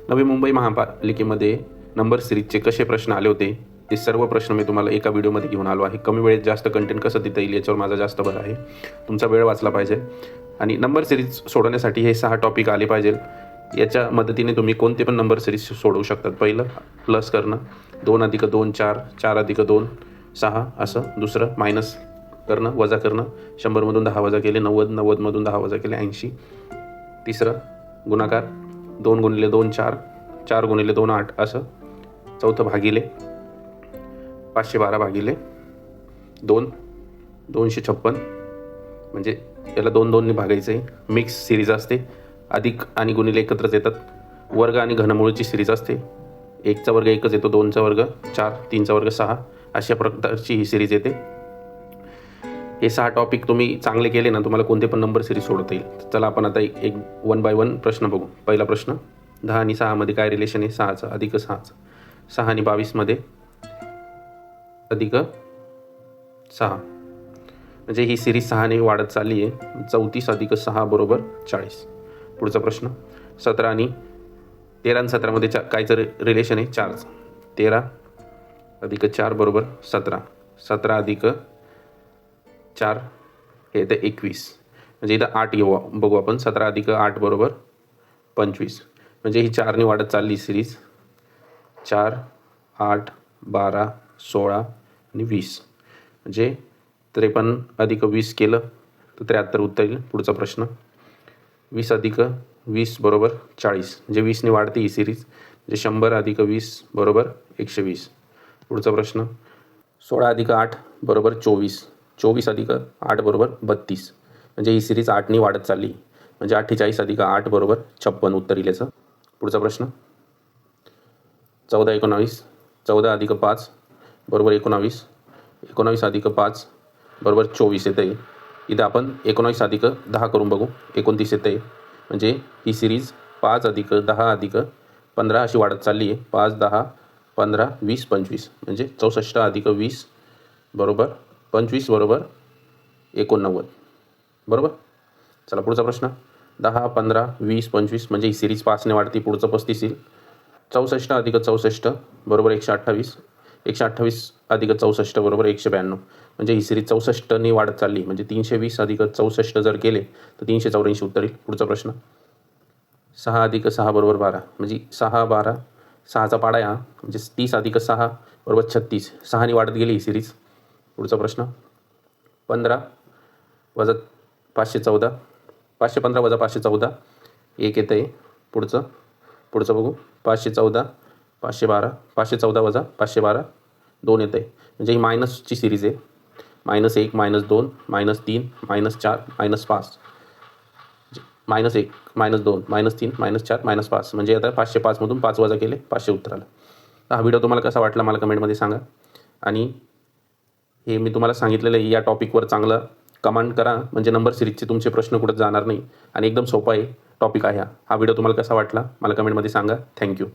Navi Mumbai महापालिकेमध्ये number सिरीजचे कसे प्रश्न आले होते ते सर्व प्रश्न मी तुम्हाला एका व्हिडिओमध्ये घेऊन आलो आहे. कमी वेळेत जास्त कंटेंट कसं देता येईल याच्यावर माझा जास्त भर आहे. तुमचा वेळ वाचला पाहिजे आणि नंबर सिरीज सोडवण्यासाठी हे 6 टॉपिक आले पाहिजे. याच्या मदतीने तुम्ही कोणते पण नंबर सिरीज सोडवू शकतात. पहिलं प्लस करणं, 2 अधिक 2 4, 4 अधिक 2 6 असं. दुसरं मायनस करणं, वजा करणं, 100मधून 10 वजा केले 90, 90मधून 10 वजा केले 80. तिसरं गुणाकार, 2 गुणिले 2 4, 4 गुणिले 2 8 असं. चौथं भागिले, 512 भागिले 2, 256 म्हणजे याला 2 2 ने भागायचं आहे. मिक्स सिरीज असते, अधिक आणि गुणिले एकत्रच येतात. वर्ग आणि घनमूळची सिरीज असते. 1चा वर्ग 1च येतो, 2चा वर्ग 4, 3चा वर्ग 6 अशा प्रकारची ही सिरीज येते. हे 6 टॉपिक तुम्ही चांगले केले ना, तुम्हाला कोणते पण नंबर सिरीज सोडवता येईल. चला आपण आता एक 1 बाय 1 प्रश्न बघू. पहिला प्रश्न, 10 आणि 6 मध्ये काय रिलेशन आहे? 6चं अधिक 6चं. 6 आणि 22 मध्ये अधिक 6 म्हणजे ही सिरीज 6 ने वाढत चालली आहे. 34 अधिक 6 बरोबर 40. पुढचा प्रश्न, 17 आणि 13 आणि 17 मध्ये कायचं रिलेशन आहे? 4चं. 13 अधिक 4 बरोबर 17. 17 अधिक 4 हे येतं 21. म्हणजे इथं 8 घेऊ बघू आपण. 17 अधिक 8 बरोबर 25. म्हणजे ही 4 ने वाढत चालली सिरीज. 4 8 12 16 आणि 20 म्हणजे 53 अधिक 20 केलं तर 73 उत्तर येईल. पुढचा प्रश्न, 20 अधिक 20 बरोबर 40. म्हणजे 20 ने वाढते ही सिरीज. म्हणजे 100 अधिक 20 बरोबर 120. पुढचा प्रश्न, 16 अधिक 8 बरोबर 24. 24 अधिक 8 बरोबर 32. म्हणजे ही सिरीज 8 ने वाढत चालली. म्हणजे 48 अधिक 8 बरोबर 56 उत्तर येईल याचं. पुढचा प्रश्न, 14 19. 14 अधिक 5 बरोबर 19. 19 अधिक 5 बरोबर 24 येतं आहे. इथं आपण 19 अधिक 10 करून बघू. 29 येतं आहे. म्हणजे ही सिरीज 5 अधिक 10 अधिक 15 अशी वाढत चालली आहे. 5 10 15 20 25 म्हणजे 64 अधिक 20 बरोबर 25 बरोबर 89 बरोबर. चला पुढचा प्रश्न, 10 15 20 25 म्हणजे ही सिरीज 5 ने वाढती. पुढचं 35 येईल. 64 अधिक 64 बरोबर 128. 128 अधिक 64 बरोबर 192. म्हणजे ही सिरीज 64 ने वाढत चालली. म्हणजे 320 अधिक 64 जर केले तर 384 उत्तर येईल. पुढचा प्रश्न, 6 अधिक 6 बरोबर 12. म्हणजे 6 12 6चा पाडा आहे हा. म्हणजे 30 अधिक 6 बरोबर 36. 6 ने वाढत गेली ही सिरीज. पुढचा प्रश्न, 15 वजा 514. 515 वजा 514 1 येतं आहे. पुढचं बघू. 514 512. 514 वजा 512 2 येतं आहे. म्हणजे ही मायनसची सिरीज आहे. -1 -2 -3 -4 -5. -1 -2 -3 -4 -5 म्हणजे आता 505 मधून 5 वजा केले 500 उत्तर आलं. हा व्हिडिओ तुम्हाला कसा वाटला मला कमेंटमध्ये सांगा. आणि हे मी तुम्हाला सांगितलेलं आहे या टॉपिकवर चांगलं कमेंट करा. म्हणजे नंबर सिरीजचे तुमचे प्रश्न कुठं जाणार नाही आणि एकदम सोपा आहे टॉपिक आहे हा. व्हिडिओ तुम्हाला कसा वाटला मला कमेंटमध्ये सांगा. थँक्यू.